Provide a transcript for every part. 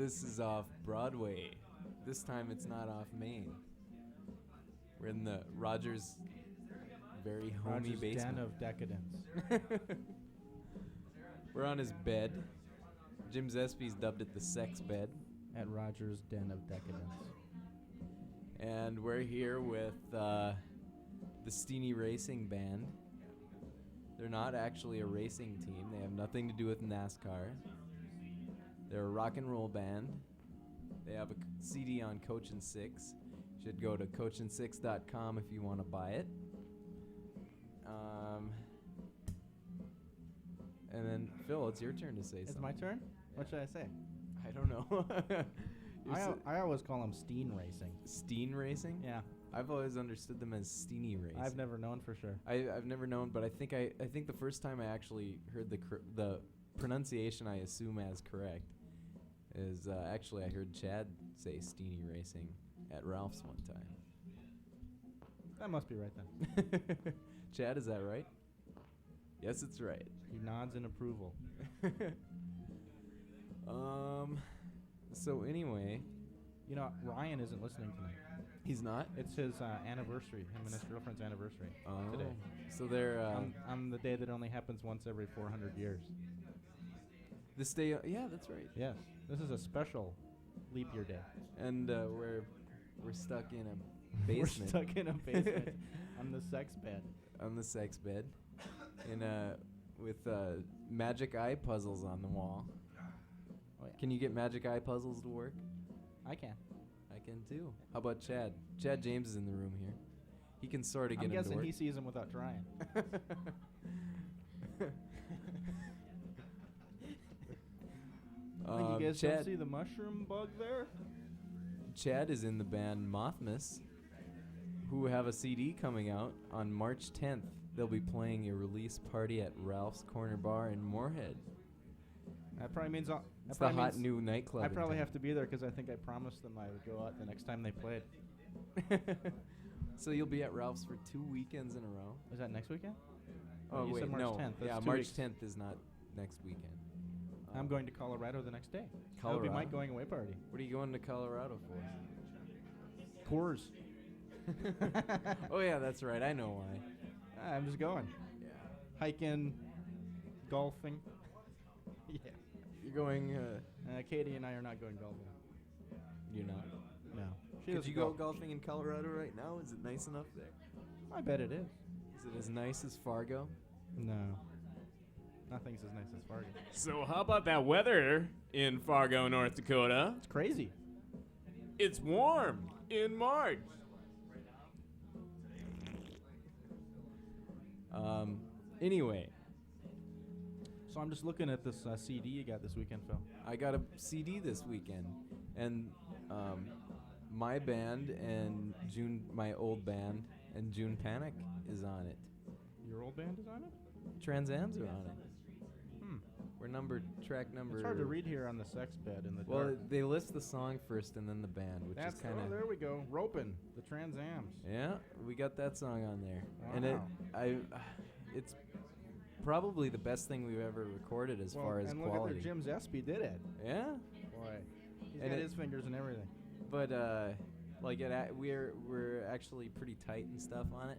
This is off Broadway. This time it's not off Main. We're in the Rogers very homey Rogers' basement. den of decadence. We're on his bed. Jim Zespi's dubbed it the sex bed. At Rogers' den of decadence. And we're here with the Stene Racing band. They're not actually a racing team. They have nothing to do with NASCAR. They're a rock and roll band. They have a CD on Coach and Six. Should go to coachandsix.com if you want to buy it. And then, Phil, it's your turn to say It's something. my turn? What should I say? I don't know. I always call them Stene Racing. Stene Racing? Yeah. I've always understood them as Stene Racing. I've never known for sure. I've never known, but I think the first time I actually heard the pronunciation I assume as correct is actually I heard Chad say Stene Racing at Ralph's one time. That must be right then. Chad, is that right? Yes, it's right. He nods in approval. So anyway, You know, Ryan isn't listening tonight. he's not. It's his anniversary, him and his girlfriend's anniversary today. So they're On the day that only happens once every 400 years. this day. Yeah, that's right. Yes. This is a special leap year day. And we're stuck in a basement. We're stuck in a basement on the sex bed. On the sex bed, with magic eye puzzles on the wall. Oh, yeah. Can you get magic eye puzzles to work? I can. I can too. How about Chad? Chad James is in the room here. He can sort of get I'm them to guessing work. he sees them without trying. Like you guys Chad, don't see the mushroom bug there? Chad is in the band Mothmas, who have a CD coming out on March 10th. They'll be playing a release party at Ralph's Corner Bar in Moorhead. That probably means It's the hot new nightclub. I in probably town. have to be there because I think I promised them I would go out the next time they played. So you'll be at Ralph's for 2 weekends in a row? Is that next weekend? Oh, you wait, said March no. 10th. That's Yeah, 2 March weeks. 10th is not next weekend. I'm going to Colorado the next day. Colorado? That'll be my going away party. What are you going to Colorado for? Coors. Oh, yeah, that's right. I know why. I'm just going. Yeah. Hiking, golfing. Yeah. You're going, Katie and I are not going golfing. you're not. No. She Could doesn't you go golf. golfing in Colorado right now? Is it nice enough there? I bet it is. Is it as nice as Fargo? No. Nothing's as nice as Fargo. So how about that weather in Fargo, North Dakota? It's crazy. It's warm in March. Anyway, So I'm just looking at this CD you got this weekend, Phil. I got a CD this weekend, and my band and my old band, and June Panic is on it. Your old band is on it? Trans Am's are on it. Hmm. We're track number. It's hard to read here on the sex bed in the Well, dark. they list the song first and then the band, which That's is kind of. there we go. Ropin', the Trans Ams. Yeah, we got that song on there, Wow. and it's probably the best thing we've ever recorded as far as and quality. look at there, Jim Zespie did it. Yeah, Boy, he's And got it- his fingers and everything. but we're actually pretty tight and stuff on it,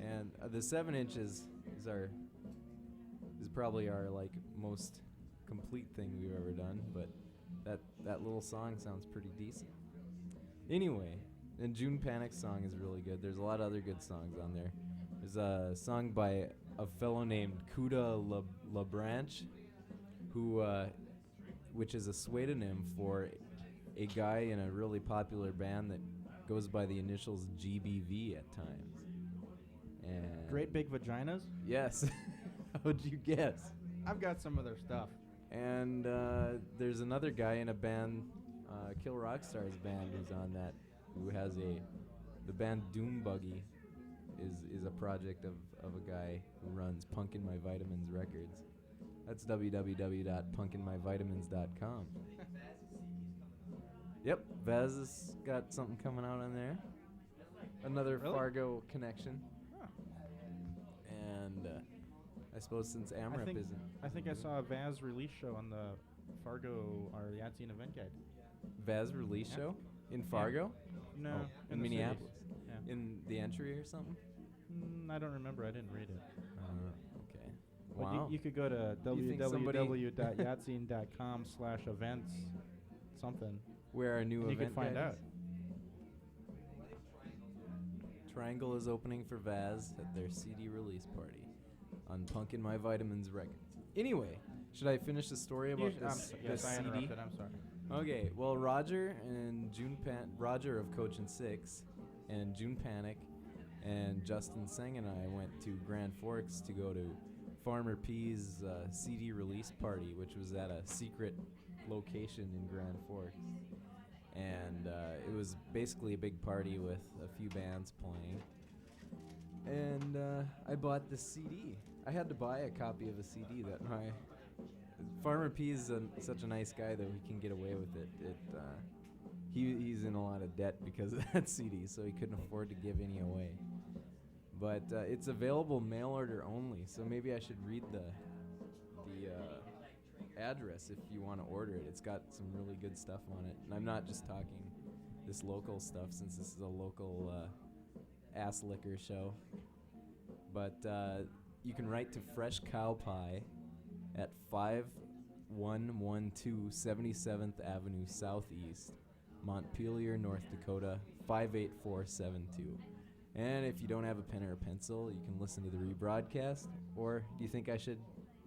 and the 7 inches is probably our most complete thing we've ever done. But that little song sounds pretty decent. Anyway, and June Panic's song is really good. There's a lot of other good songs on there. There's a song by a fellow named Kuda LaBranche, which is a pseudonym for a guy in a really popular band that goes by the initials GBV at times. And Great Big Vaginas. Yes. How'd you guess? I've got some of their stuff. And there's another guy in a band, Kill Rockstar's band, who's on that, who has the band Doom Buggy is a project of a guy who runs Punkin' My Vitamins Records. That's www.punkinmyvitamins.com. Yep, Vaz has got something coming out on there. Another Really? Fargo connection. Huh. And I suppose since Amrep isn't. I think I saw a Vaz release show on the Fargo, our Yahtzee and event guide. Vaz release Yeah. show in Fargo? No, Oh, in the cities. Minneapolis. Yeah. In the entry or something? I don't remember. I didn't read it. Okay. But Wow. you could go to You think somebody- www.yahtzee.com/events something. Where our new And you event can find guide out. is? Triangle is opening for Vaz at their CD release party on Punkin' My Vitamins Records. Anyway, should I finish the story about this Yes, I CD? interrupted. I'm sorry. Okay, well, Roger and Roger of Coach and Six, and June Panic, and Justin Seng and I went to Grand Forks to go to Farmer P's CD release party, which was at a secret location in Grand Forks. And it was basically a big party with a few bands playing. And I bought the CD. I had to buy a copy of a CD that my Farmer P is such a nice guy that he can get away with it. He's in a lot of debt because of that CD, so he couldn't afford to give any away. But it's available mail order only, so maybe I should read the address if you want to order it. It's got some really good stuff on it, and I'm not just talking this local stuff since this is a local ass liquor show. But you can write to Fresh Cow Pie at 5112 77th Avenue Southeast, Montpelier, North Dakota 58472. And if you don't have a pen or a pencil, you can listen to the rebroadcast. Or do you think I should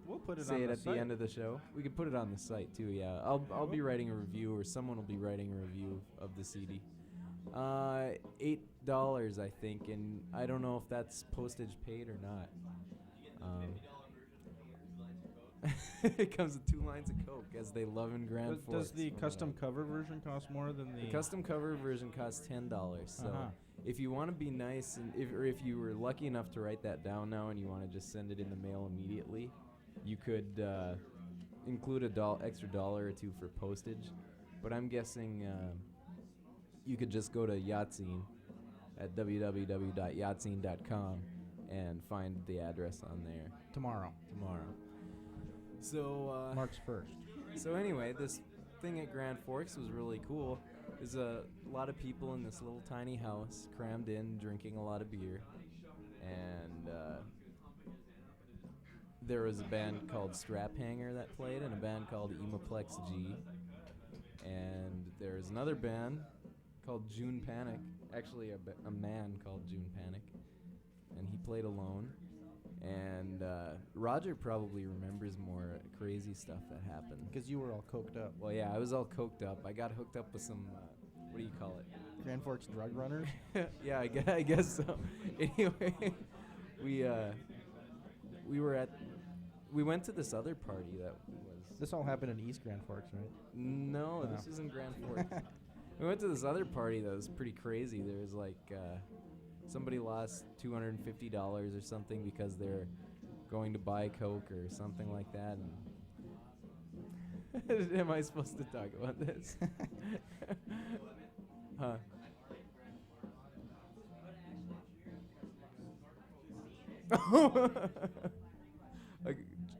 We'll put it say on it the at site. the end of the show? We could put it on the site too. Yeah, I'll be writing a review, or someone will be writing a review of the CD. $8, I think, and I don't know if that's postage paid or not. It comes with 2 lines of Coke, as they love in Grand Forks. Does the custom cover version cost more than the? The custom cover version costs $10. So Uh-huh. if you want to be nice, and if you were lucky enough to write that down now, and you want to just send it in the mail immediately, you could include extra $1 or $2 for postage. But I'm guessing you could just go to Yahtzee at www.yahtzee.com and find the address on there tomorrow. So March 1st. So anyway, this thing at Grand Forks was really cool. There's a lot of people in this little tiny house crammed in, drinking a lot of beer, and there was a band called Strap Hanger that played, and a band called Emoplex G, and there's another band called June Panic, actually a man called June Panic, and he played alone. And Roger probably remembers more crazy stuff that happened. Because you were all coked up. Well, yeah, I was all coked up. I got hooked up with some, what do you call it? Grand Forks drug runners. Yeah, I guess so. Anyway, we went to this other party that was. This all happened in East Grand Forks, right? No, this is in Grand Forks. We went to this other party that was pretty crazy. There was like somebody lost $250 or something because they're going to buy Coke or something like that. And am I supposed to talk about this? Huh?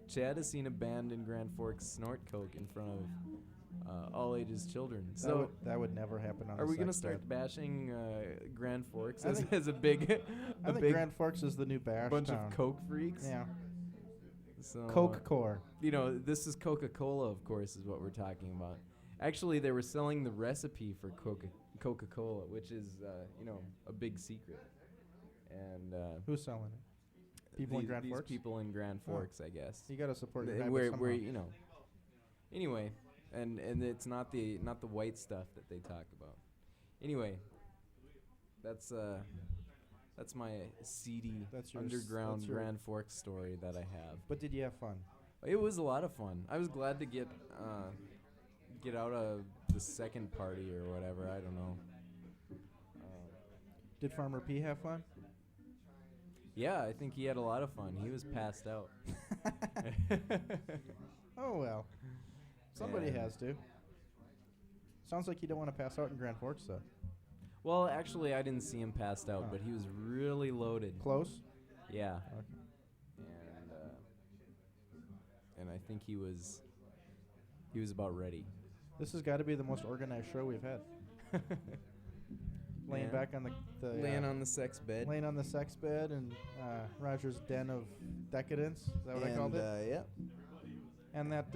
Chad has seen a band in Grand Forks snort Coke in front of all ages children. So that would never happen on. are we going to start bashing Grand Forks I as, think- as a big, I think Grand Forks is the new bash bunch town. of Coke freaks? Yeah. So, Coke core. You know, this is Coca-Cola, of course, is what we're talking about. Actually, they were selling the recipe for Coca-Cola, which is, a big secret. And Who's selling it? People in Grand these Forks. people in Grand Oh. Forks, I guess. You gotta support your And habits where somehow. Anyway, and it's not the white stuff that they talk about. Anyway, that's my seedy That's your underground that's your- Grand Forks story that I have. But did you have fun? It was a lot of fun. I was glad to get out of the second party or whatever. I don't know. Did Farmer P have fun? Yeah, I think he had a lot of fun. He was passed out. Oh well. Somebody Yeah. has to. Sounds like you don't want to pass out in Grand Forks though. Well, actually, I didn't see him passed out, Oh. but he was really loaded. Close? Yeah. Okay. And I think he was he was about ready. This has got to be the most organized show we've had. Laying Yeah. back on the Laying on the sex bed. laying on the sex bed and Roger's den of decadence. Is that what I called it? Yeah. And that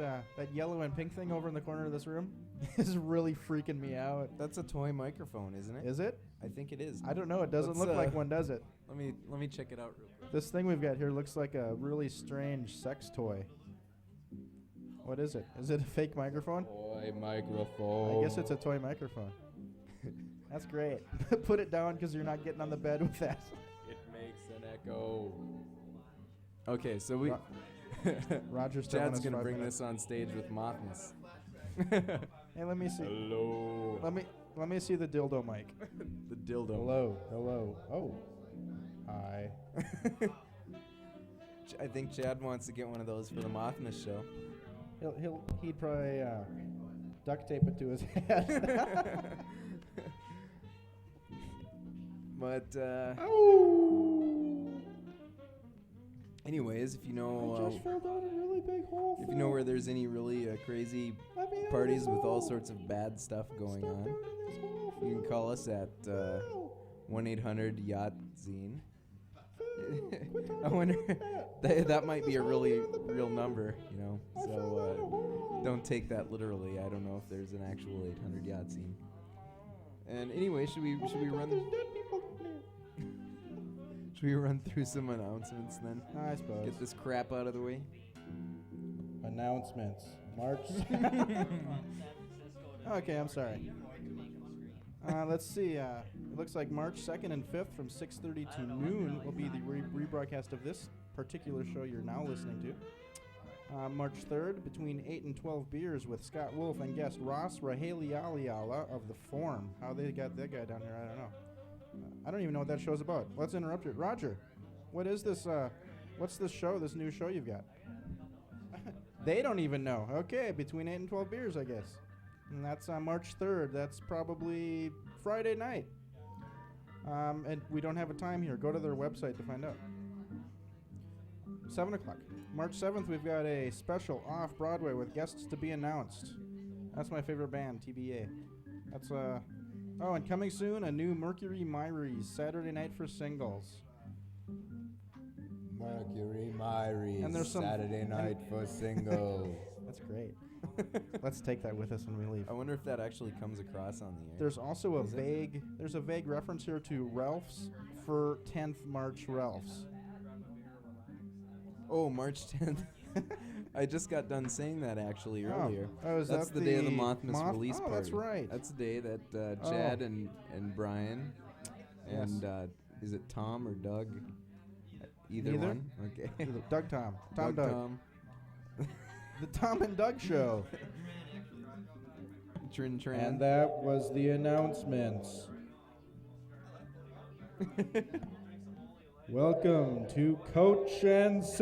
yellow and pink thing over in the corner of this room is really freaking me out. That's a toy microphone, isn't it? Is it? I think it is. I don't know. It doesn't Let's, look like one, does it? Let me check it out real quick. This thing we've got here looks like a really strange sex toy. What is it? Is it a fake microphone? Toy microphone. I guess it's a toy microphone. That's great. Put it down because you're not getting on the bed with that. It makes an echo. Okay, so we. Roger's telling Chad's us gonna 5 bring minutes. this on stage with Mothmas. Hey, let me see. Hello. Let me see the dildo mic. The dildo. Hello. Oh. Hi. I think Chad wants to get one of those for the Mothmas show. He'd probably duct tape it to his head. But anyways, if you I know just fell down a really big hole. if you know where there's any really crazy parties with all sorts of bad stuff going on, you can call us at 1-800-YACHT-ZINE. I wonder that might be a really real number, you know. So don't take that literally. I don't know if there's an actual 800 yacht scene. And anyway, should we run through some announcements then? I suppose. Get this crap out of the way. Announcements. March. Okay, I'm sorry. Let's see. It looks like March 2nd and 5th from 6:30 to noon will be the rebroadcast of this particular show you're now listening to. March 3rd, between 8 and 12 beers with Scott Wolf and guest Ross Rahalialiala of The Form. How they got that guy down here, I don't know. I don't even know what that show's about. Let's interrupt it. Roger, what is this? What's this show, this new show you've got? They don't even know. Okay, between 8 and 12 beers, I guess. And that's on March 3rd. That's probably Friday night. And we don't have a time here. Go to their website to find out. 7 o'clock. March 7th, we've got a special off-Broadway with guests to be announced. That's my favorite band, TBA. That's, oh, and coming soon, a new Mercury Myries, Saturday night for singles. Mercury Myries, And there's some- Saturday night for singles. That's great. Let's take that with us when we leave. I wonder if that actually comes across on the air. There's also Is it? there's a vague reference here to Ralph's for 10th March Ralph's. Oh, March 10th. I just got done saying that actually earlier. Oh, is That's that the day of the Mothmas release oh, party. that's right. That's the day that Chad Oh. and Brian Yes. and is it Tom or Doug? Either Neither. one. Okay. Doug Tom. Doug. Tom. The Tom and Doug Show. Trin Tran. And that was the announcements. Welcome to Coach and Six.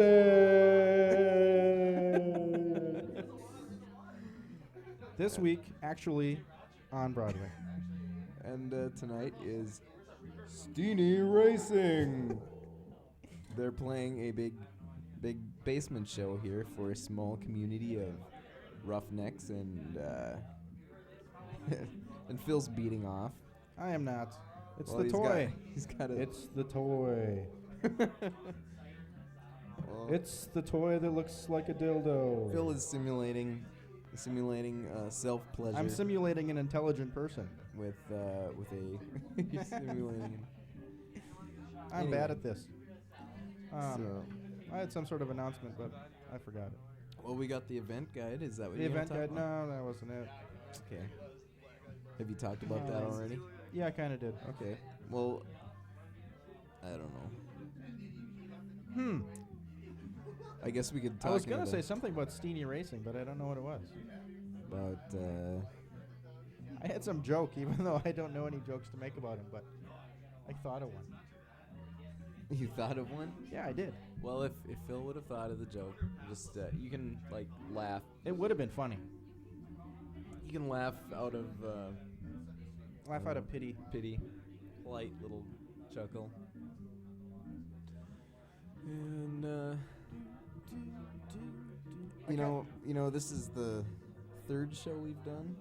This week, actually, on Broadway. And tonight is Stene Racing. They're playing a big basement show here for a small community of roughnecks and and Phil's beating off. I am not. It's Well, the he's toy. He's got a. It's the toy. well, It's the toy that looks like a dildo. Phil is simulating self pleasure. I'm simulating an intelligent person. with a he's simulating. I'm Anyway. bad at this. So, I had some sort of announcement, but I forgot it. well, we got the event guide. Is that what The you wanna event talk guide? about? No, that wasn't it. Okay. Have you talked about that No. already? Yeah, I kind of did. Okay. Well, I don't know. I guess we could talk I was gonna about say something about Stene Racing, but I don't know what it was. I had some joke, even though I don't know any jokes to make about him, but I thought of one. you thought of one? Yeah, I did. Well, if Phil would have thought of the joke, just you can like laugh. It would have been funny. You can laugh out of Laugh out of pity. pity, light little chuckle. And you know, this is the third show we've done.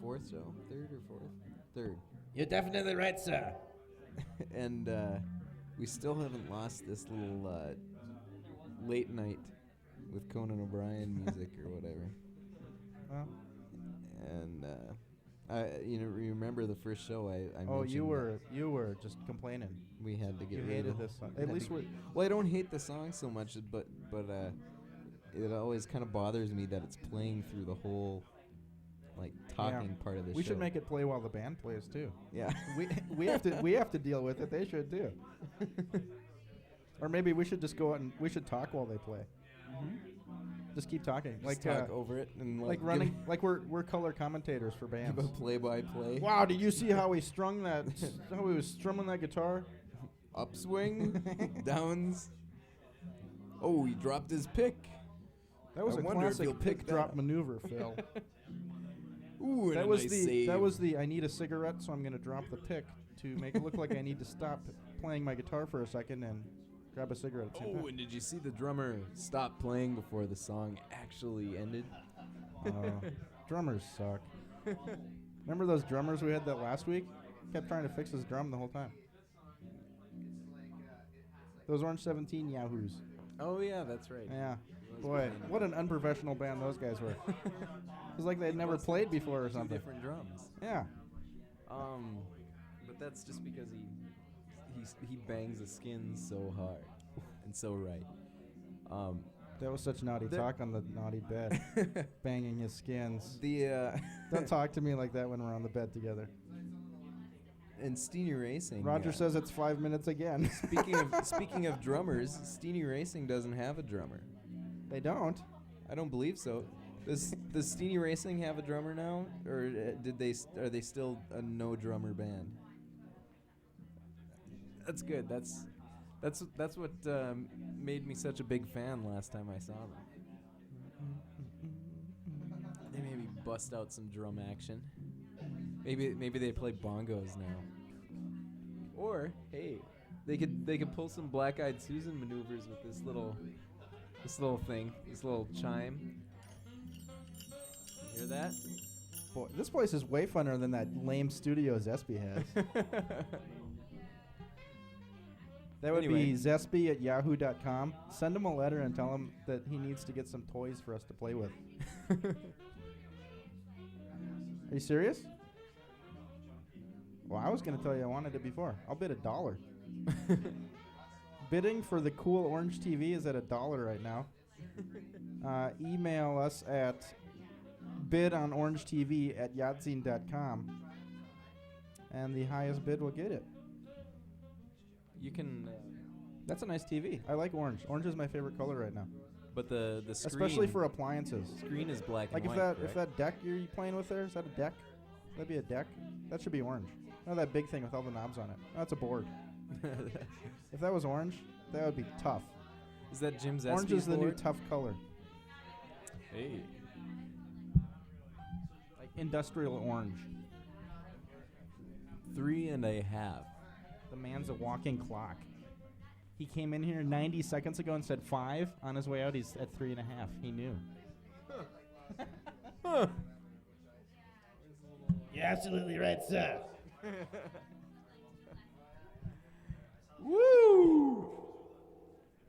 Fourth show? Third or fourth? Third. You're definitely right, sir. And we still haven't lost this little late night with Conan O'Brien music or whatever. Well, And remember the first show I oh, mentioned you were just complaining. we had to get You rid hated of this song. we At had least to- we're. Well, I don't hate the song so much, but it always kind of bothers me that it's playing through the whole like talking part of the show. We should make it play while the band plays too. Yeah. we have to deal with it. They should too. Or maybe we should just go out and we should talk while they play. Just keep talking, Just talk over it and like running, like we're color commentators for bands. give a play-by-play. Wow, did you see how he strung that? How he was strumming that guitar? Upswing, downs. Oh, he dropped his pick. That was I a wonder if he'll classic pick pick that drop up. maneuver, Phil. Ooh, and that a was nice the save. that was the I need a cigarette, so I'm gonna drop the pick to make it look like I need to stop playing my guitar for a second and grab a cigarette at the same Oh, time. and did you see the drummer stop playing before the song actually ended? Drummers suck. Remember those drummers we had that last week? Kept trying to fix his drum the whole time. Those Orange 17 yahoos. Oh yeah, that's right. Yeah. Boy, what an unprofessional band those guys were. It was like they'd never played before or Two something. different drums. Yeah. But that's just because he bangs the skins so hard and so right. That was such naughty There- talk on the naughty bed. Banging his skins. The Don't talk to me like that when we're on the bed together. and Stene Racing. Roger says it's 5 minutes again. Speaking of drummers, Stene Racing doesn't have a drummer. They don't. I don't believe so. Does Stene Racing have a drummer now, or are they still a no drummer band? That's good. That's what made me such a big fan last time I saw them. They maybe bust out some drum action. Maybe they play bongos now. Or hey, they could pull some Black Eyed Susan maneuvers with this little thing, this little chime. Hear that? Boy, this place is way funner than that lame studio Zespi has. That would Anyway. be Zespi at yahoo.com. Send him a letter and tell him that he needs to get some toys for us to play with. Are you serious? Well, I was going to tell you I wanted it before. I'll bid $1. Bidding for the cool orange TV is at $1 right now. Email us at bidonorangetv@yahtzine.com, and the highest bid will get it. You can, That's a nice TV. I like orange. Orange is my favorite color right now, but the screen, especially for appliances. screen is black Like and if white. that deck you're playing with there, is that a deck? That'd be a deck. That should be orange. Oh, that big thing with all the knobs on it. Oh, that's a board. If that was orange, that would be tough. Is that Jim's Orange is the new tough color, Hey. like industrial orange. 3.5. The man's a walking clock. He came in here 90 seconds ago and said 5. On his way out, he's at 3.5. He knew. You're absolutely right, sir. Woo!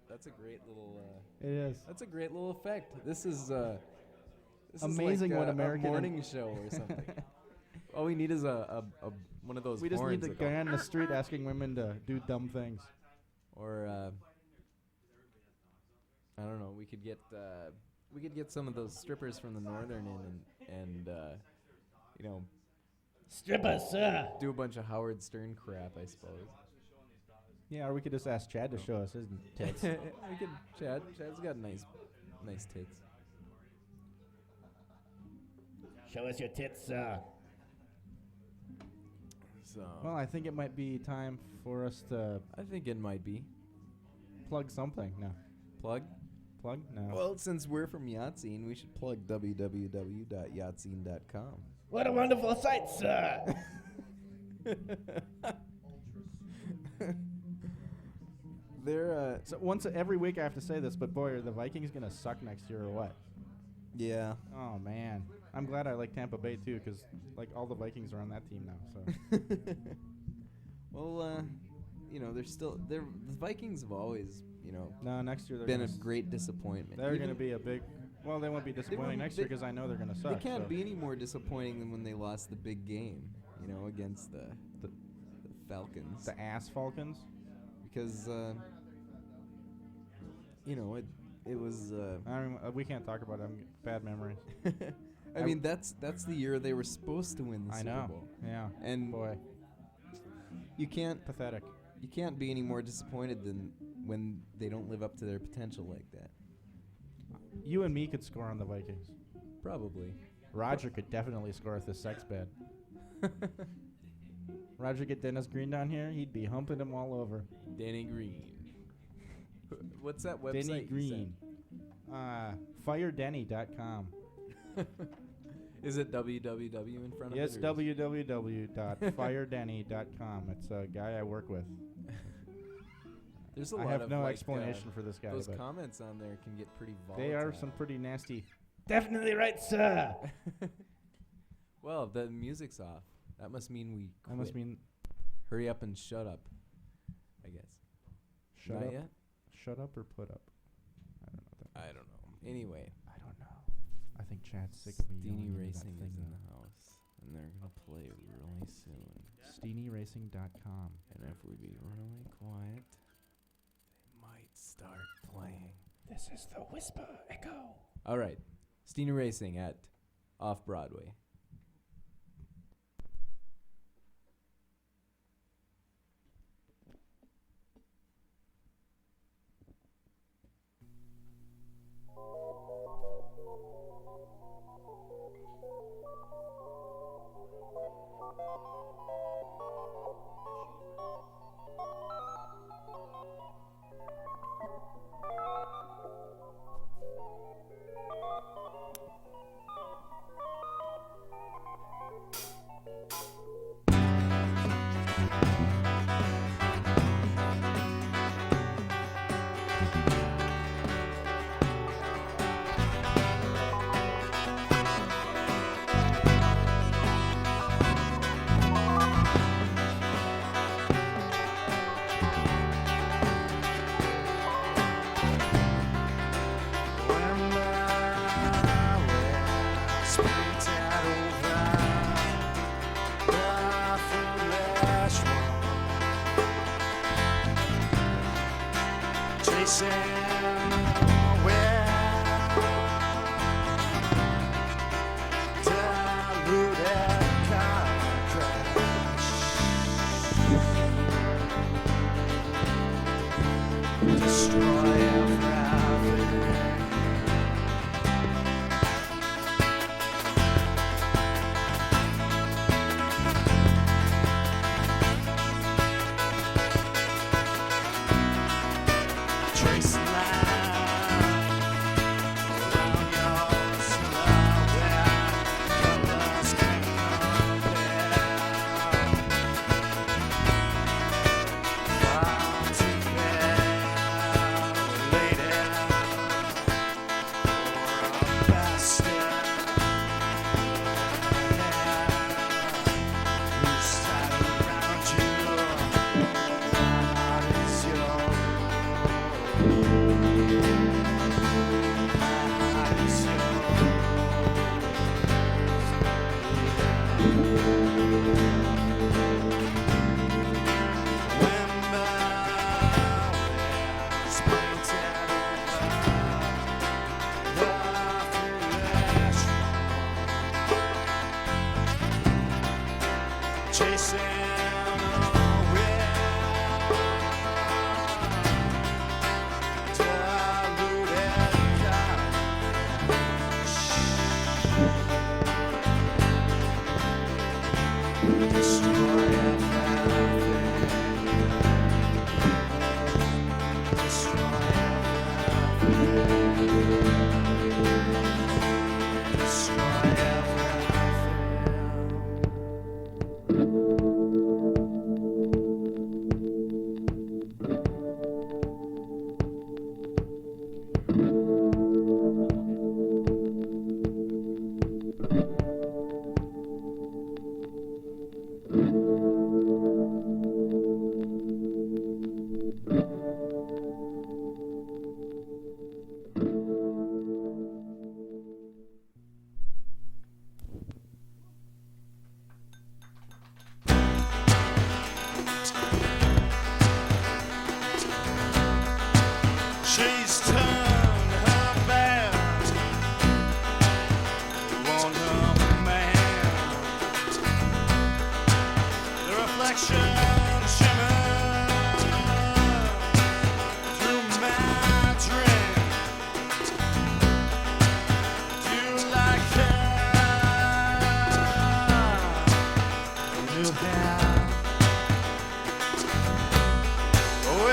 That's a great little. It is. That's a great little effect. This is Amazing like what a American morning show or something. All we need is a one of those. We just need horns the that go guy on the street asking women to do dumb things. Or I don't know. We could get some of those strippers from the Northern in and Stripper, sir. do a bunch of Howard Stern crap, I suppose. Yeah, or we could just ask Chad to show us his tits. We could. Chad's got nice tits. Show us your tits, sir. So Well, I think it might be time for us to I think it might be plug something. No. plug. Plug? No. Well, since we're from Yahtzine, we should plug www.yahtzine.com. What a wonderful sight, sir. They're So once every week I have to say this, but boy, are the Vikings going to suck next year or what? yeah. Oh, man. I'm glad I like Tampa Bay too, because like all the Vikings are on that team now. So Well, the Vikings have always, no, next year they're been a gonna great disappointment. they're Even- going to be a big. Well, they won't be disappointing won't- next they- year because I know they're going to They suck. can't so. be any more disappointing than when they lost the big game, against the Falcons. The ass Falcons. Because, it was. I mean, we can't talk about it. I'm bad memories. I mean, that's the year they were supposed to win the I Super know. Bowl. Yeah. And Boy, you can't pathetic. be any more disappointed than when they don't live up to their potential like that. You and me could score on the Vikings. Probably. Roger could definitely score with his sex bed. Roger get Dennis Green down here, he'd be humping him all over. Danny Green. What's that website? Denny you Green. FireDenny.com. said? Is it www in front Yes, of it? or is- www.firedenny.com. It's a guy I work with. There's a I lot have of no like, explanation for this guy, Those but comments on there can get pretty volatile. they are some pretty nasty. Definitely right, sir. Well, the music's off. That must mean we. That must quit. mean Hurry up and shut up. I guess. shut Not up. yet? Shut up or put up. I don't know that. I don't know. Anyway, I don't know. I think Chad's sick of me Stene yelling into that Racing is thing in now. the house, and they're gonna play really soon. SteneRacing.com. And if we be really quiet, they might start playing. This is the Whisper Echo. All right, Stene Racing at Off Broadway. Trace line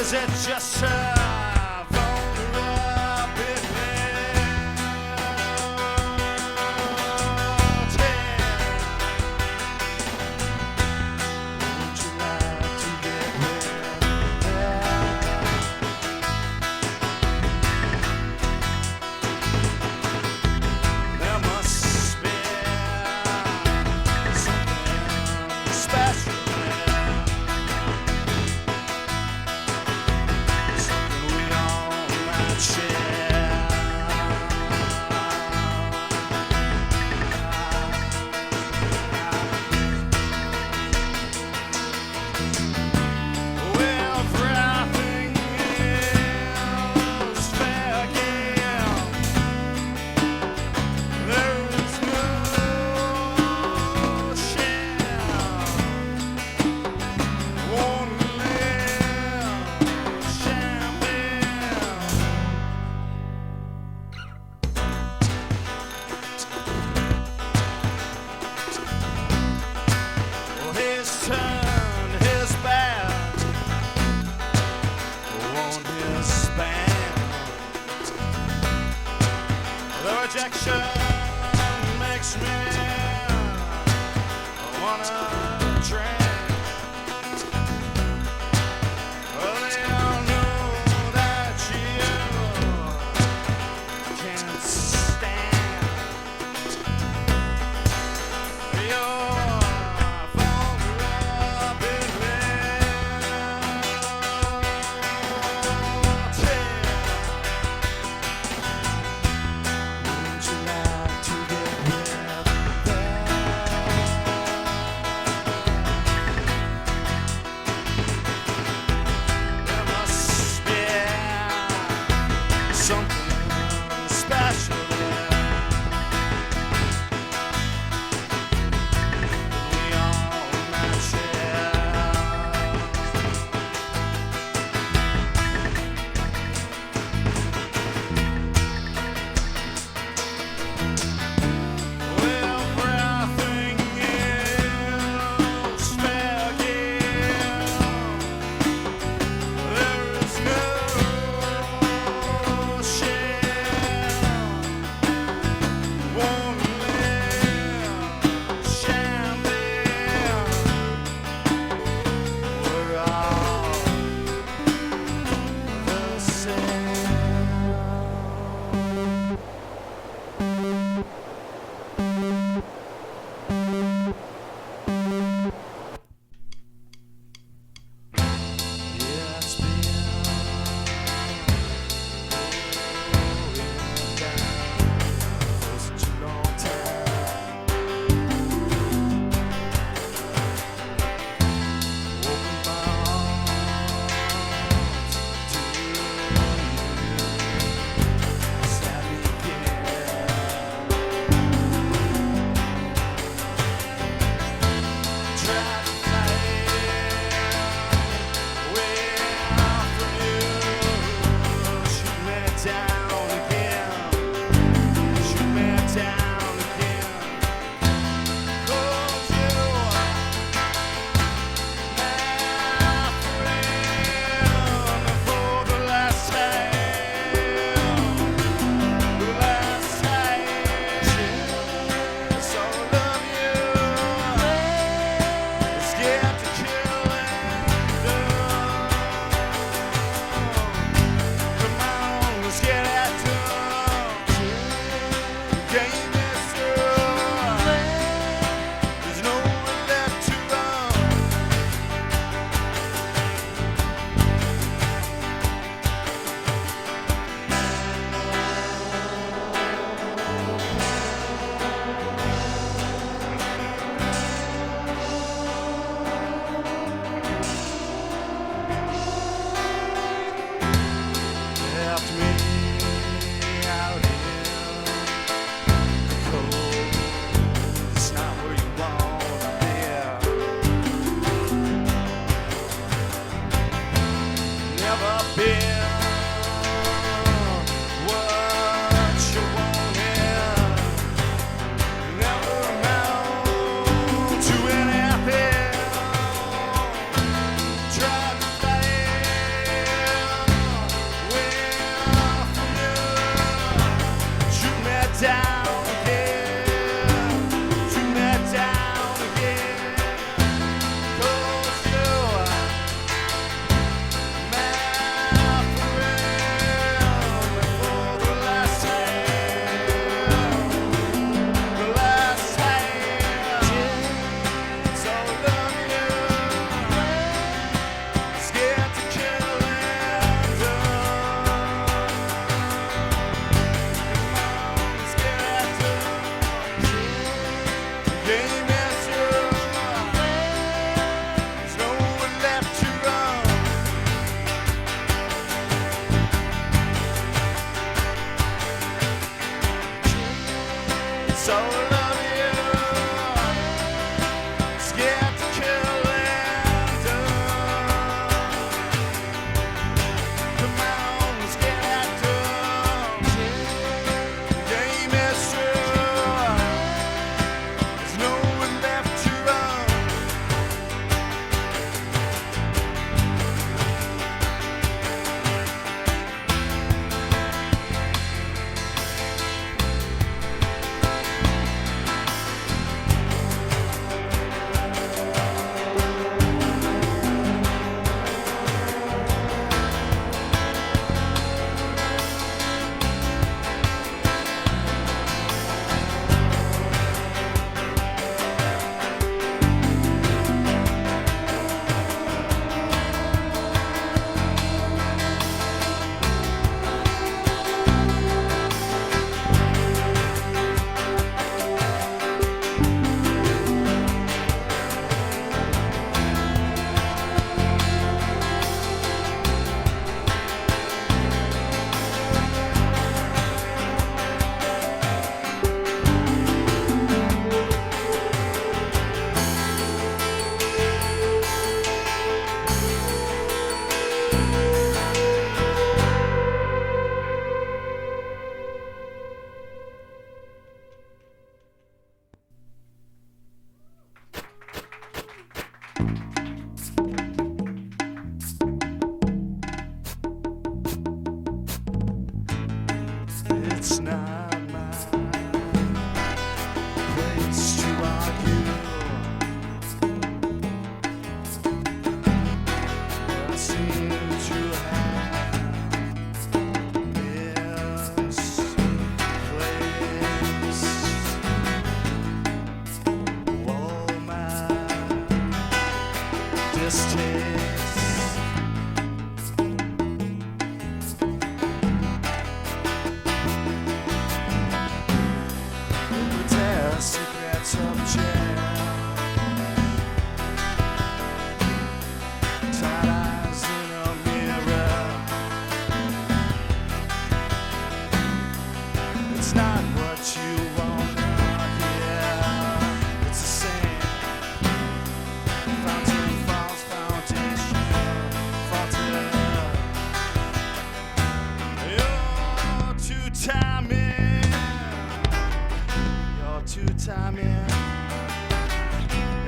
is it just a vulnerability? Would you like to get rid of that? There must be something special there. Something we all might share. Well, everything is fair game. There is no shame. Only champagne. Well, he's turned his back on his band. The rejection makes me wanna drink. Well, they all know that you can't stand your Would you like to get rid of that? There must be something special there. We all might share. Well, everything is fair game. There is no shame. two-timing. You're two-timing.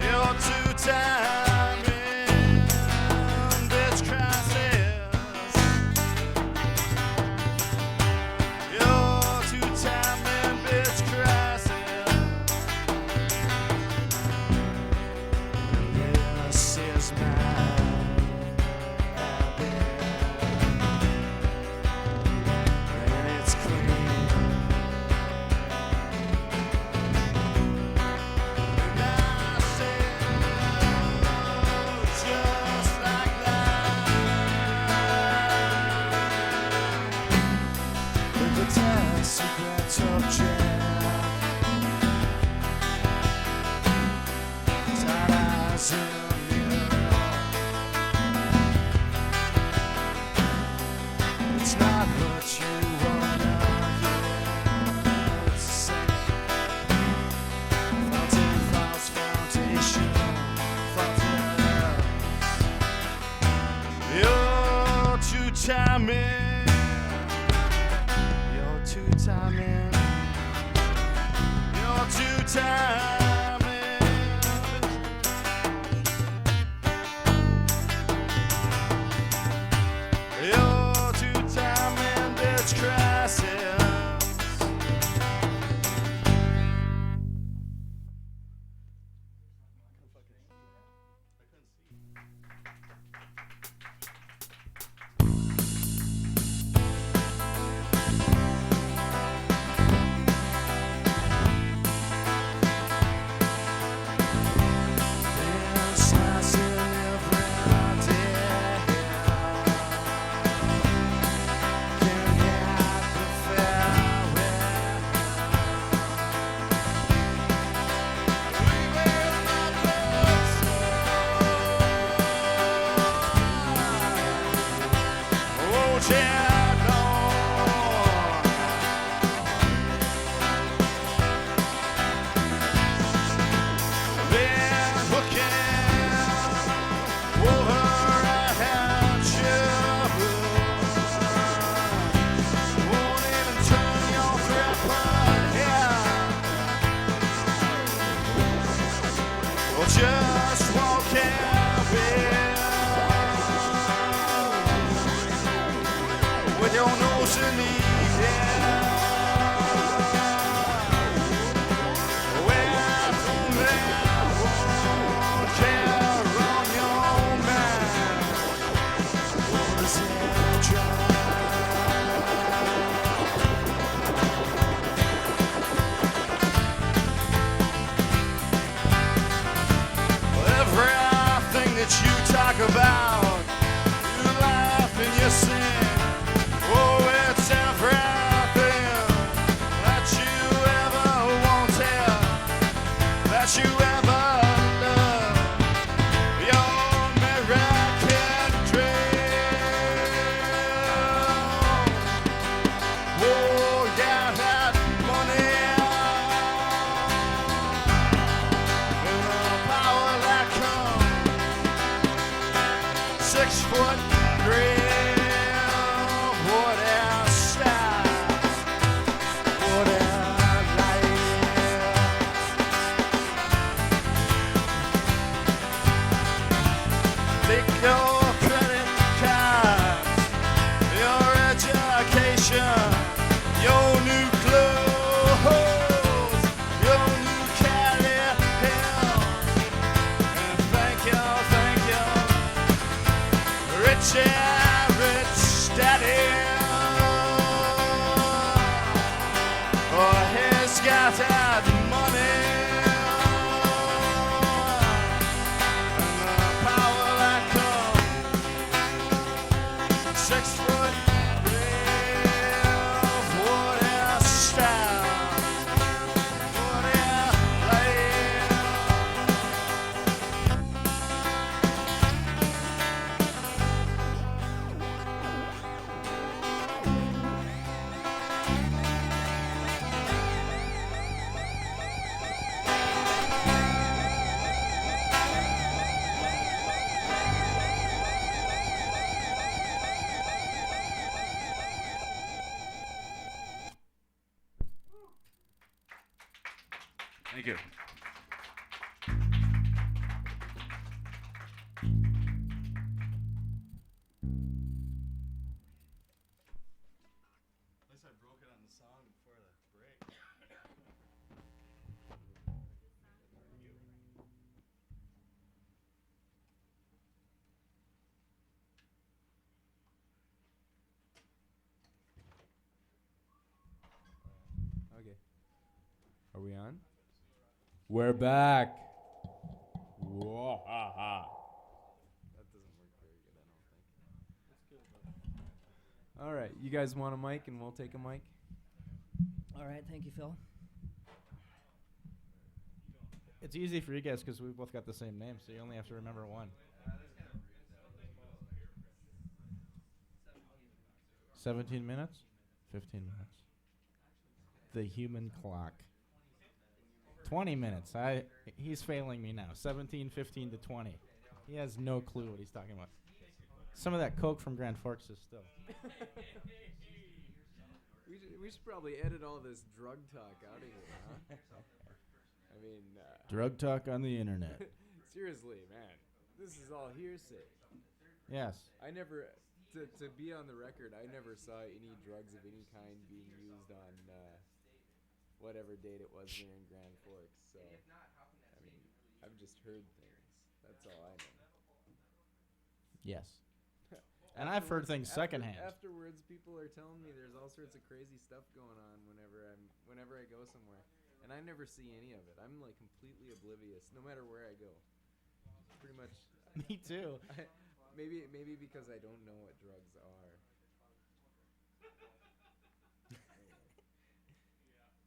You're two-timing. Bitch crisis. You're two-timing. Bitch crisis. This is my it's not what you wanna hear. It's the same. Fountain, false foundation, you're two-timing. You're two-timing. You're two-timing. You're two-timing, bitch crisis. It's nice in every day. Can get the farewell. Leaving my books. Won't you know? Been looking over at you. Won't even turn your threat head. Or just walking with your nose in the air. Where from there won't care on your mind. What is it everything that you talk about, you laugh and you sing. Oh, it's everything that you ever wanted, that you ever loved. Your American dream. Oh, yeah, that money and the power that comes. 6 foot real, what a style, what a life. Take your credit cards, your education, your new clothes, your new Cali hair. And thank you, rich daddy. Oh, he's got that money and the power that comes. 6 foot real, what a style, what a life. Thank you. At least I broke it on the song before the break. Okay. Are we on? We're back. Whoa, ha, ha. That doesn't work very good, I don't think. All right, you guys want a mic and we'll take a mic? All right, thank you, Phil. It's easy for you guys because we both got the same name, so you only have to remember one. 17 minutes? 15 minutes. The human clock. 20 minutes. He's failing me now. 17, 15 to 20. He has no clue what he's talking about. Some of that coke from Grand Forks is still. We should probably edit all this drug talk out of here, huh? I mean, Drug talk on the internet. seriously, man, this is all hearsay. Yes. I never, to be on the record, I never saw any drugs of any kind being used on whatever date it was here in Grand Forks. So, I mean, I've just heard things. That's all I know. Yes. And I've heard things secondhand. Afterwards, people are telling me there's all sorts of crazy stuff going on whenever I go somewhere, and I never see any of it. I'm like completely oblivious, no matter where I go. Pretty much. Me too. Maybe because I don't know what drugs are.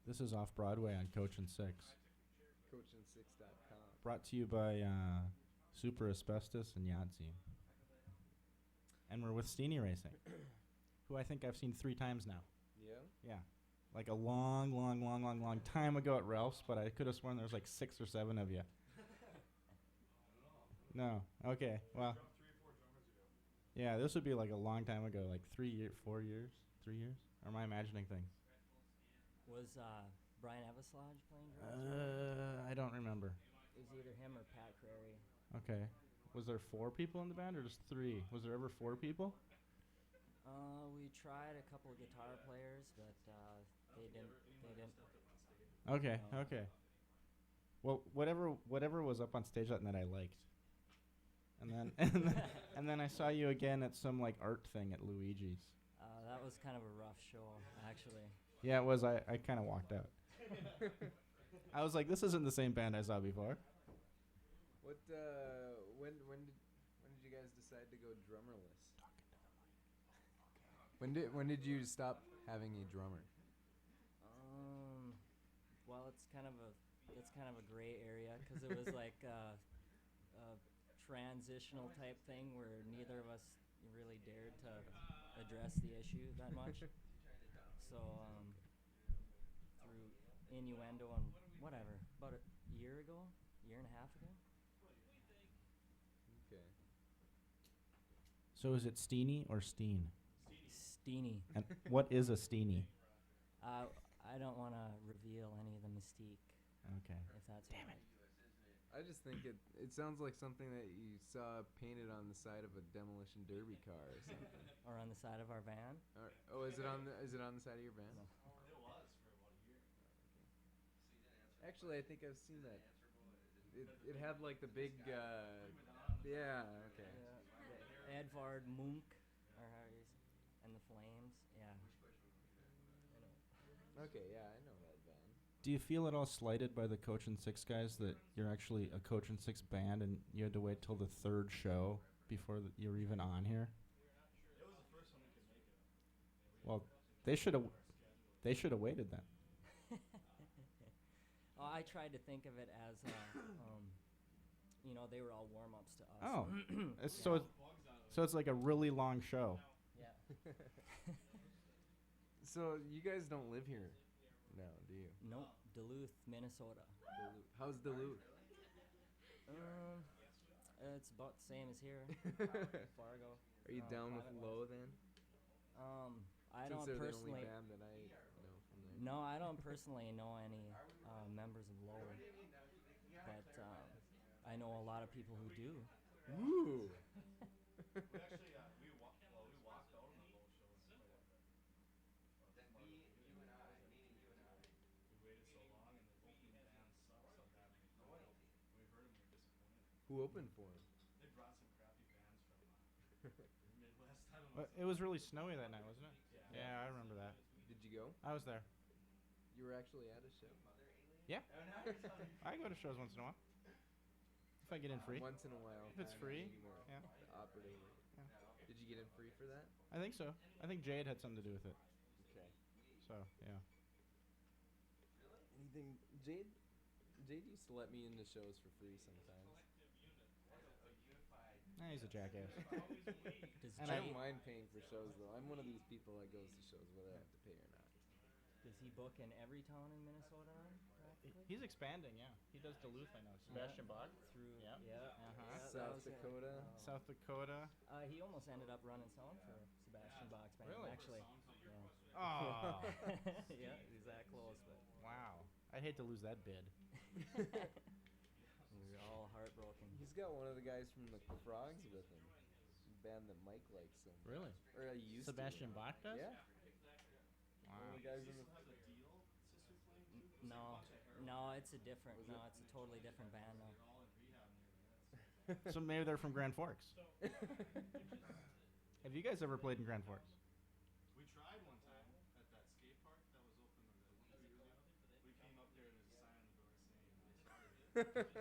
This is off Broadway on Coach and Six. Coachin6.com. Brought to you by Super Asbestos and Yahtzee. And we're with Stene Racing, who I think I've seen 3 times now. Yeah. Yeah. Like a long time ago at Ralph's, but I could have sworn there was like 6 or 7 of you. No. Okay. Well. Yeah, this would be like a long time ago, like 4 years, 3 years. Or am I imagining things? Was Brian Eveslage playing drums? I don't remember. It was either him or Pat Crary. Okay. Was there 4 people in the band or just 3? Was there ever 4 people? We tried a couple of guitar players, but they didn't. Okay. Okay. Well, whatever was up on stage that night, I liked. And then and then I saw you again at some like art thing at Luigi's. That was kind of a rough show, actually. Yeah, it was. I kind of walked out. I was like, this isn't the same band I saw before. What? When did you guys decide to go drummerless? When did you stop having a drummer? Well, it's kind of a gray area because it was like a transitional type thing where neither of us really dared to address the issue that much. So through innuendo and whatever, about a year and a half ago. Okay. So is it Stene or Steen? Stene. And what is a Stene? I don't want to reveal any of the mystique. Okay. If that's Damn it. I just think it sounds like something that you saw painted on the side of a demolition derby car or something. Or on the side of our van. Is it on the side of your van? No. Actually, I think I've seen that. It had like the big yeah, okay. The Edvard Munch, or how you and the Flames. Yeah. Okay, yeah, I know that band. Do you feel at all slighted by the Coach and Six guys that you're actually a Coach and Six band and you had to wait till the 3rd show before you're even on here? It was the first one we could make it. Well, they should have waited then. Oh, I tried to think of it as, they were all warm-ups to us. Oh, so it's like a really long show. Yeah. So you guys don't live here now, do you? Nope, Duluth, Minnesota. Duluth. How's Duluth? It's about the same as here. Fargo. Are you down with Low then? I Since don't they're personally. the only band that I know from there. No, I don't personally know any. members of Low, but I know a lot of people who do. Ooh. Who opened for him? It was really snowy that night, wasn't it? Yeah, I remember that. Did you go? I was there. You were actually at a show? Yeah. I go to shows once in a while. If I get in free. Once in a while. If it's free, yeah. The operator. Yeah. Did you get in free for that? I think so. I think Jade had something to do with it. Okay. So, yeah. Anything? Jade used to let me into shows for free sometimes. He's a jackass. Does And I Jay, don't mind paying for shows though. I'm one of these people that goes to shows whether I have to pay or not. does he book in every town in Minnesota now? Practically? He's expanding, yeah. He does Duluth, I know. Sebastian Bach. Through Yeah. yeah, that South was it. Dakota. South Dakota. He almost ended up running sound for Sebastian Bach's band. Really? Actually. Yeah. Oh. Yeah, he's that close, but Wow. I'd hate to lose that bid. we were all heartbroken. He's got one of the guys from the Frogs with him. Band that Mike likes so much. Really? Or I used Sebastian to. Bach does? Yeah. Wow. One of the guys in the No, it's a different. No, it's a totally different band now. So maybe they're from Grand Forks. Have you guys ever played in Grand Forks? We tried one time at that skate park that was open 2 years ago. We came up there and there's a sign on the door saying, sorry, we're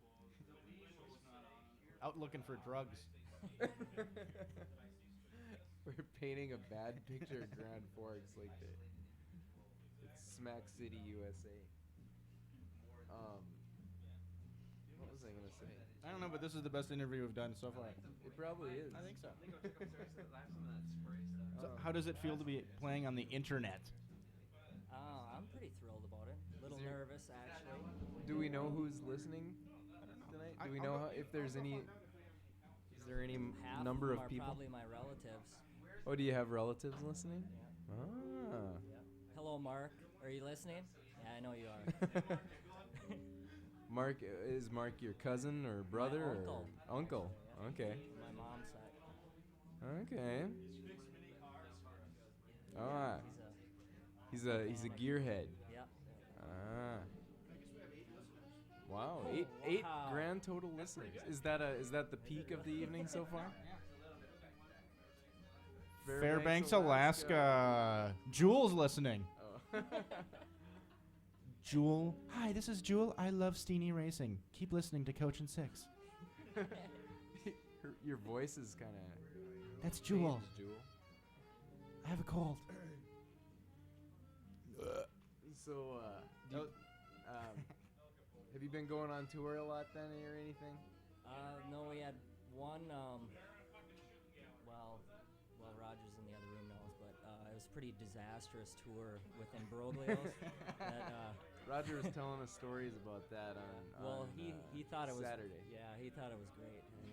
closed. The show's not on. Out looking for drugs. We're painting a bad picture of Grand Forks like that. It's Smack City, USA. What was I gonna say? I don't know, but this is the best interview we've done so far. It probably is. I think so. Oh. So how does it feel to be playing on the internet? I'm pretty thrilled about it. A little Is there- nervous, actually. Do we know who's listening tonight? Do we know if there's any? Is there any Half number them of are people? probably my relatives. Oh, do you have relatives listening? Yeah. Ah. Yeah. Hello, Mark. Are you listening? Yeah, I know you are. Mark, is Mark your cousin or brother uncle. or uncle? Yeah. Okay. My mom's side. Okay. Ah, he's a gearhead. Yeah. Ah. Wow, Oh, eight wow. grand total listeners. Is that the peak of the evening so far? Fairbanks, Alaska. Jewel's listening. Oh. Jewel. Hi, this is Jewel. I love Stene Racing. Keep listening to Coach and Six. Your voice is kind of. That's Jewel. Jewel. I have a cold. So, have you been going on tour a lot then, or anything? No, we had one. Well, Rogers in the other room knows, but it was a pretty disastrous tour within Broadway's. Roger was telling us stories about that on. Well, he thought it was Saturday. Yeah, he thought it was great. I mean,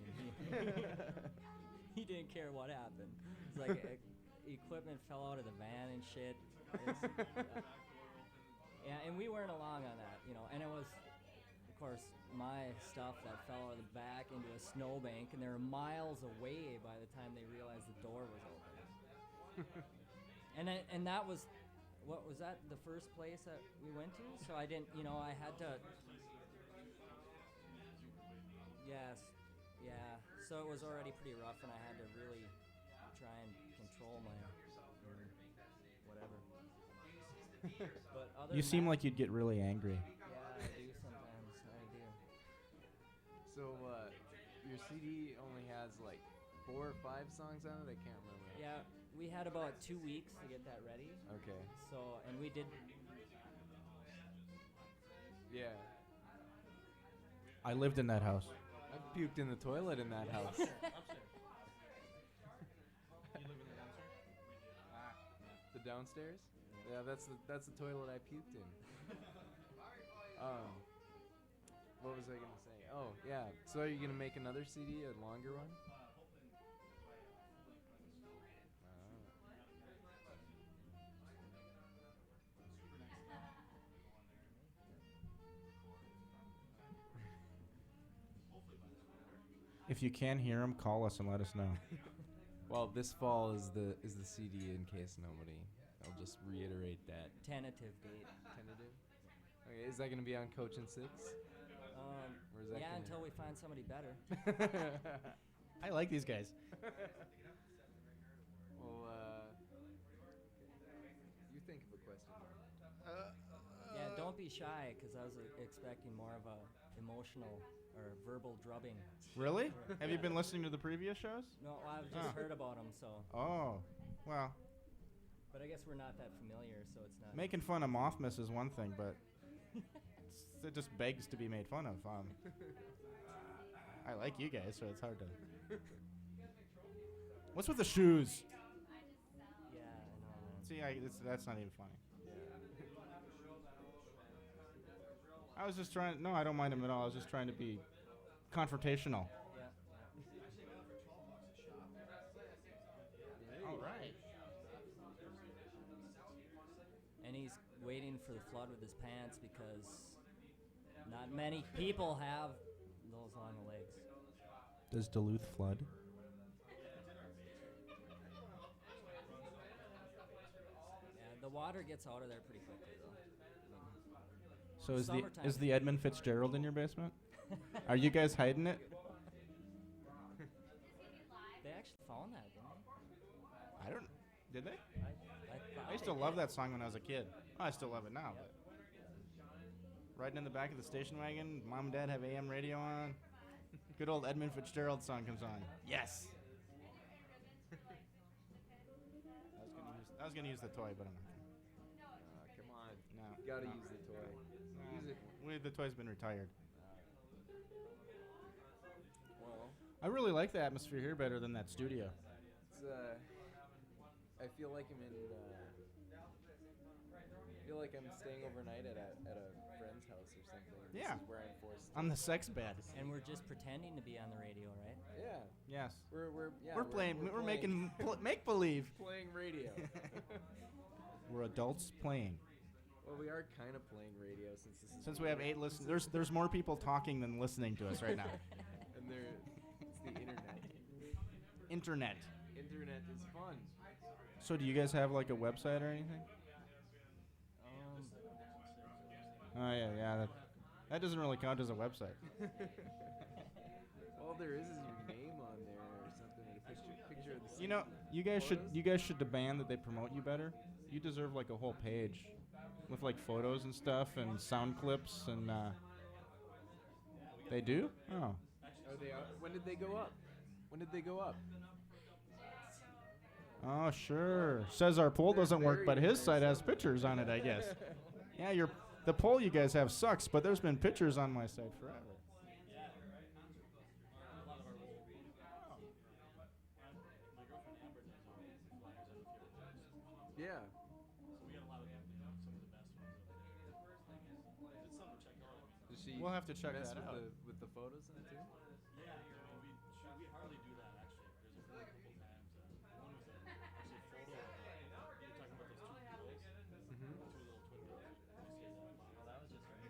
he didn't care what happened. It's like equipment fell out of the van and shit. Yeah, and we weren't along on that, and it was, of course, my stuff that fell out of the back into a snowbank, and they were miles away by the time they realized the door was open. and that was, what was that, the first place that we went to? So I didn't, I had to. Yes, yeah. So it was already pretty rough, and I had to really try and control my whatever. But other You than seem that- like you'd get really angry. Yeah, I do sometimes. I do. So, your CD only has like 4 or 5 songs on it. I can't remember. Yeah, we had about 2 weeks to get that ready. Okay. So, and we did. Yeah. I lived in that house. I puked in the toilet in that house. The downstairs? Yeah, that's the toilet I puked in. What was I gonna say? Oh, yeah. So are you gonna make another CD, a longer one? If you can hear them, call us and let us know. Well, this fall is the CD in case nobody. I'll just reiterate that. Tentative date. Tentative. Okay, is that going to be on Coach and Six? Or is that Yeah, gonna- until we find somebody better. I like these guys. Well, you think of a question. Yeah, don't be shy, because I was expecting more of a emotional or verbal drubbing. Really? Have you been listening to the previous shows? No, I've just heard about them, so. Oh, well, But I guess we're not that familiar, so it's not. making fun of Mothmas is one thing, but it just begs to be made fun of. I like you guys, so it's hard to. What's with the shoes? Yeah, I know, man. See, that's not even funny. I was just trying. No, I don't mind him at all. I was just trying to be confrontational. Yeah. All right. And he's waiting for the flood with his pants because not many people have those long legs. Does Duluth flood? Yeah, the water gets out of there pretty quickly, though. So is Summertime. the Edmund Fitzgerald in your basement? Are you guys hiding it? They actually found that, didn't they? I don't. Did they? thought I used they to love did. that song when I was a kid. Oh, I still love it now. But riding in the back of the station wagon, mom and dad have AM radio on. Good old Edmund Fitzgerald song comes on. Yes. I was gonna use the toy, but I'm not. Come on. No. You gotta no. use the toy. No. Use it. The toy's been retired. Well, I really like the atmosphere here better than that studio. it's I feel like I'm in. I feel like I'm staying overnight at a friend's house or something. Yeah. This is where I'm forced. On the sex bed. And we're just pretending to be on the radio, right? Yeah. Yes. We're playing. We're making make believe. playing radio. We're adults playing. Well, we are kind of playing radio since this is. Since we have 8 listeners, there's more people talking than listening to us right now. And it's the internet. Internet. Internet is fun. So do you guys have like a website or anything? Oh yeah. That doesn't really count as a website. All there is your name on there or something, and a picture of the. You know, you guys should demand that they promote you better. You deserve like a whole page with like photos and stuff and sound clips and. They do? Oh. Are they up? When did they go up? Oh sure. Says our poll doesn't work, but his site has pictures on it, I guess. Yeah, the poll you guys have sucks, but there's been pictures on my site forever. Yeah. Does she We'll have to check mess that with out. with the photos in it too? We hardly do that actually. There's a couple times. One was actually a photo. You were talking about those two girls, two little twin girls. That was just yeah.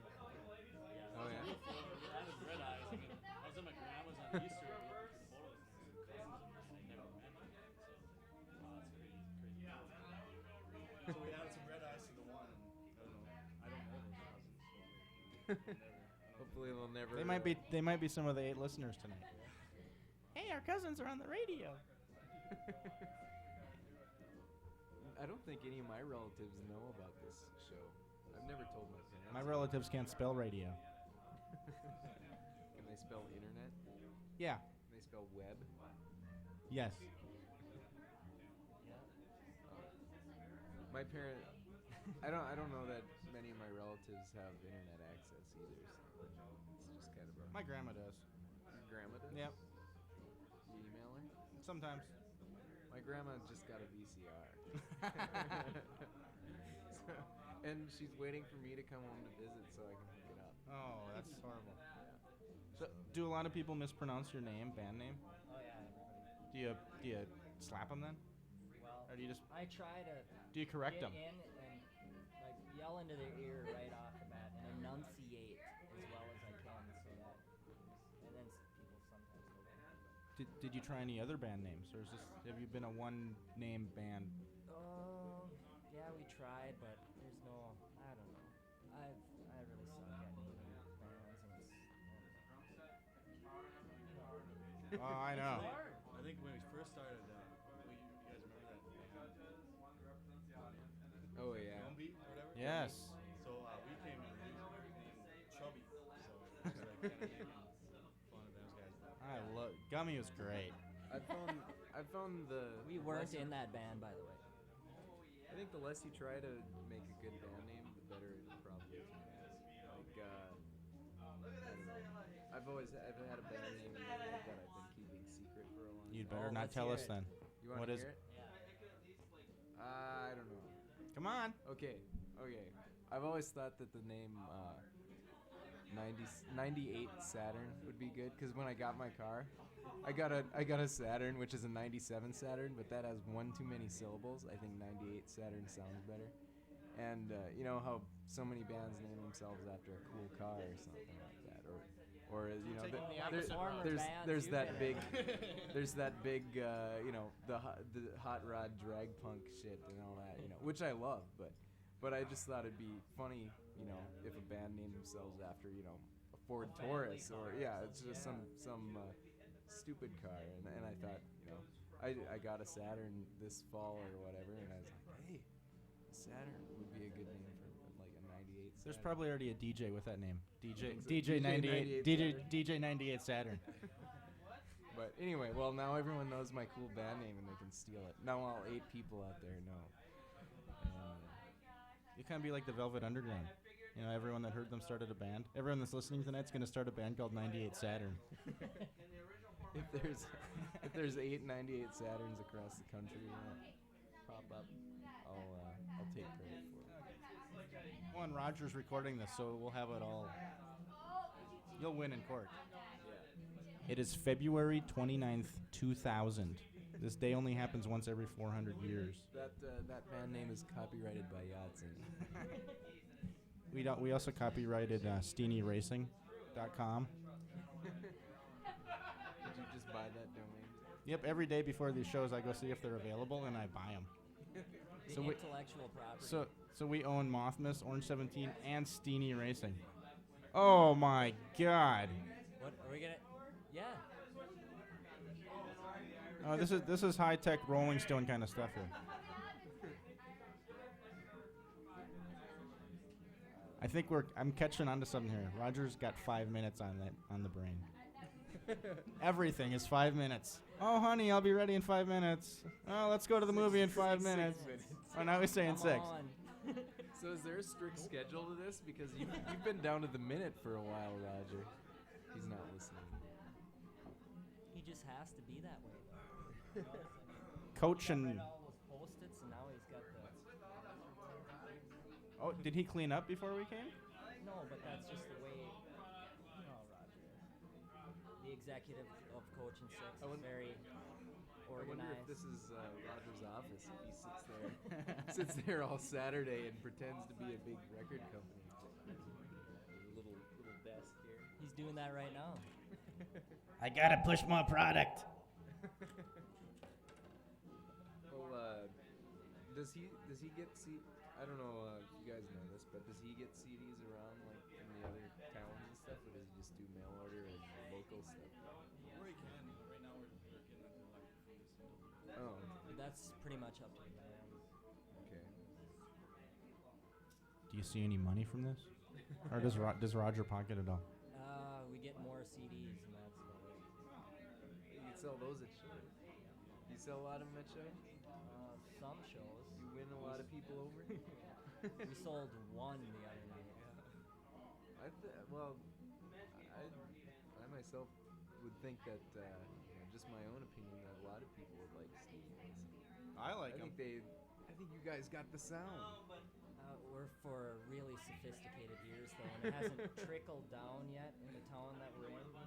Oh yeah. I had red eyes. I mean, I was at my grandma's on Easter. We looked through the photos and there was some cousins of mine I never met. So, it's crazy. So we had some red eyes to the one. I don't know those cousins. Hopefully they'll never. They might be some of the 8 listeners tonight. Hey, our cousins are on the radio. I don't think any of my relatives know about this show. I've never told my parents. My relatives can't spell radio. Can they spell internet? Yeah. Can they spell web? Yes. My parent. I don't know that many of my relatives have internet access either. So it's just kind of a. My grandma does. Your grandma does? Yep. You email her? Sometimes. My grandma just got a VCR. And she's waiting for me to come home to visit so I can pick it up. Oh, that's horrible. So, do a lot of people mispronounce your name, band name? Oh yeah, everybody. Do you slap them then? Well, Or do you just I try to do you correct get them? in and like yell into their ear right off the bat and enunciate as well as I can, so that, and then people sometimes will Did you try any other band names, or have you been a one-name band? Yeah, we tried, but there's no. I don't know. I really suck at naming bands, and it's. Oh, I know. I think when we first started, you guys remember that band? Oh yeah. Dome Beat or whatever? Yes. So we came in and we were named Chubby. So it was like kind of making fun of those guys. I love Gummy was great. I found the. We weren't in that band, by the way. I think the less you try to make a good band name, the better it probably is. Like, I don't know. I've had a band name in my head that I've been keeping secret for a long You'd time. better not let's tell hear us it. then. You want What to is hear it? it? I don't know. Come on. Okay. I've always thought that the name 98 Saturn would be good because when I got my car, I got a Saturn, which is a 97 Saturn, but that has one too many syllables. I think 98 Saturn sounds better. And you know how so many bands name themselves after a cool car or something like that, or you know, there's that big you know, the hot rod drag punk shit and all that, you know, which I love, but I just thought it'd be funny, you know, if a band named themselves after, you know, a Ford Taurus or it's just some stupid car, and I thought, you know, I got a Saturn this fall or whatever, and I was like, hey, Saturn would be a good name for like a 98 Saturn. There's probably already a DJ with that name. DJ DJ 98 DJ 98 Saturn. But anyway, well, now everyone knows my cool band name and they can steal it. Now all 8 people out there know. And, You kind of be like the Velvet Underground. You know, everyone that heard them started a band. Everyone that's listening tonight's going to start a band called 98 Saturn. if there's 8 98 Saturns across the country, you know, pop up, I'll take credit for it. Well, and Roger's recording this, so we'll have it all. You'll win in court. It is February 29th, 2000. This day only happens once every 400 years. That band name is copyrighted by Yahtzee. We also copyrighted Stene Racing.com. Did you just buy that domain? Yep, every day before these shows I go see if they're available and I buy them. The intellectual property. So we own Mothmas, Orange 17, and Stene Racing. Oh my God! What are we gonna? Yeah. Oh, this is high tech Rolling Stone kind of stuff here. I think I'm catching on to something here. Roger's got 5 minutes on the brain. Everything is 5 minutes. Oh, honey, I'll be ready in 5 minutes. Oh, let's go to the movie in 5 minutes. 6 minutes. Oh, now he's saying 6. On. So is there a strict schedule to this? Because you've been down to the minute for a while, Roger. He's not listening. He just has to be that way. Coach and All those post-its, and now he's got the. oh, did he clean up before we came? No, but that's just the way. No, Roger. The executive of Coach and Six I is wonder- very I wonder if organized. this is Roger's office. If he sits there all Saturday and pretends to be a big record company. There's a little desk here. He's doing that right now. I gotta push my product. Well, does he get I don't know if you guys know this, but does he get CDs around like in the other towns and stuff, or does he just do mail order and local stuff? Where he can. Right now we're getting into like the single. Oh, That's pretty much up to him. okay. Do you see any money from this? Or does Roger pocket it all? We get more CDs, and that's about it. You can sell those at shows. You sell a lot of them at shows? Some shows. You win a lot of people over? We sold one the other night. I myself would think that, just my own opinion, that a lot of people would like Steve. I like I think you guys got the sound. We're for really sophisticated ears, though, and it hasn't trickled down yet in the town that we're in. You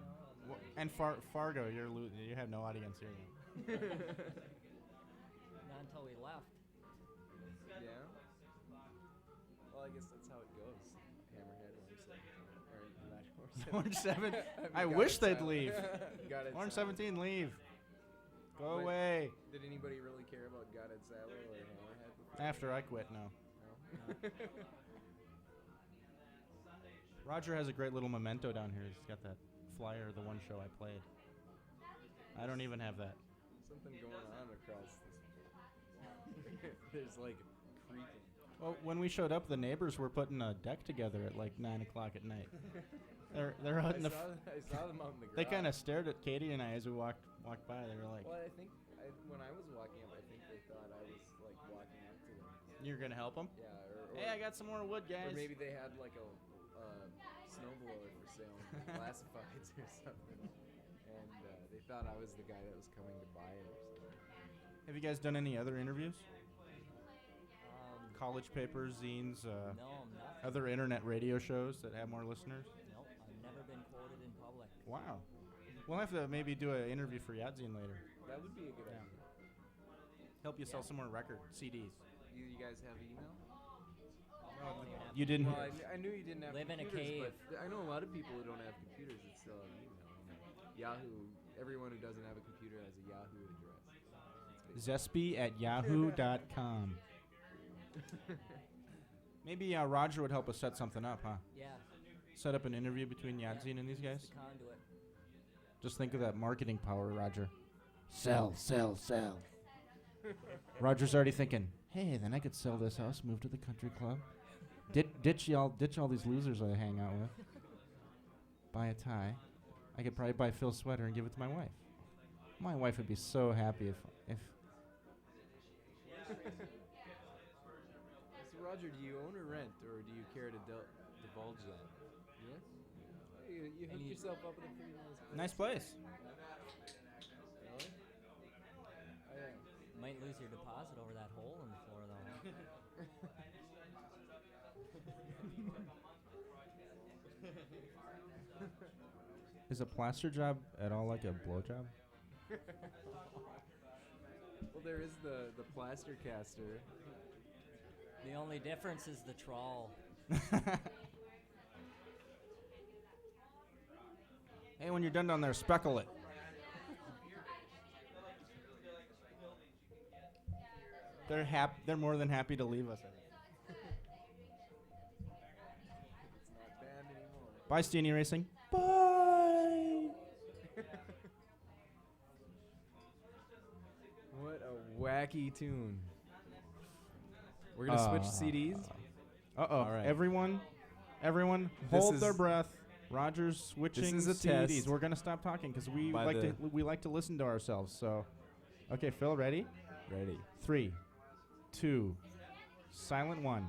know. And Fargo, you have no audience here. Not until we left. Yeah? Well, I guess that's how it goes. Hammerhead or Orange 7. I Got wish it they'd silent. leave. Got it Orange silent. 17, leave. Go But away. Did anybody really care about Got It Salo or Hammerhead before? After I quit, no. No? Roger has a great little memento down here. He's got that flyer of the one show I played. I don't even have that. Something going on across this. There's like creaking. Well, when we showed up, the neighbors were putting a deck together at like 9 o'clock at night. They're out in the. I saw them out in the garage. They kind of stared at Katie and I as we walked by. They were like, Well, I think when I was walking up, I think they thought I was like walking up to them. "You're gonna help them?" Yeah, or Hey, I got some more wood, guys. or maybe they had like a snowblower for sale in classifieds or something, and they thought I was the guy that was coming to buy it or something. Have you guys done any other interviews? Um, College papers, zines, no, nothing. other internet radio shows that have more listeners? Nope, I've never been quoted in public. Wow. We'll have to maybe do an interview for Yadzine later. That would be a good idea. Help you sell some more record CDs. You guys have email? You didn't. Well, I knew you didn't have Live in a computers, cave. but I know a lot of people who don't have computers that still have email. Yahoo. Everyone who doesn't have a computer has a Yahoo address. Zespy@yahoo.com. Maybe Roger would help us set something up, huh? Yeah, Set up an interview between Yadzine and these guys. the conduit. Just think of that marketing power, Roger. Sell, sell, sell. Roger's already thinking, hey, then I could sell this house, move to the country club, ditch all these losers I hang out with, buy a tie. I could probably buy Phil's sweater and give it to my wife. My wife would be so happy if So Roger, do you own or rent, or do you care to divulge that? Yeah. You hooked yourself up with a pretty nice place. nice place. Really? Might lose your deposit over that hole in the floor, though. Is a plaster job at all like a blow job? Well, there is the plaster caster. The only difference is the trawl. Hey, when you're done down there, speckle it. They're more than happy to leave us. It's not banned anymore. Bye, Stene Racing. Bye. What a wacky tune. We're gonna switch CDs. Uh-oh. All right. Everyone, This hold is- their breath. Roger's switching is a CDs. test We're gonna stop talking because we by like the- to listen to ourselves. So, okay, Phil, ready? Ready. 3, 2, silent 1.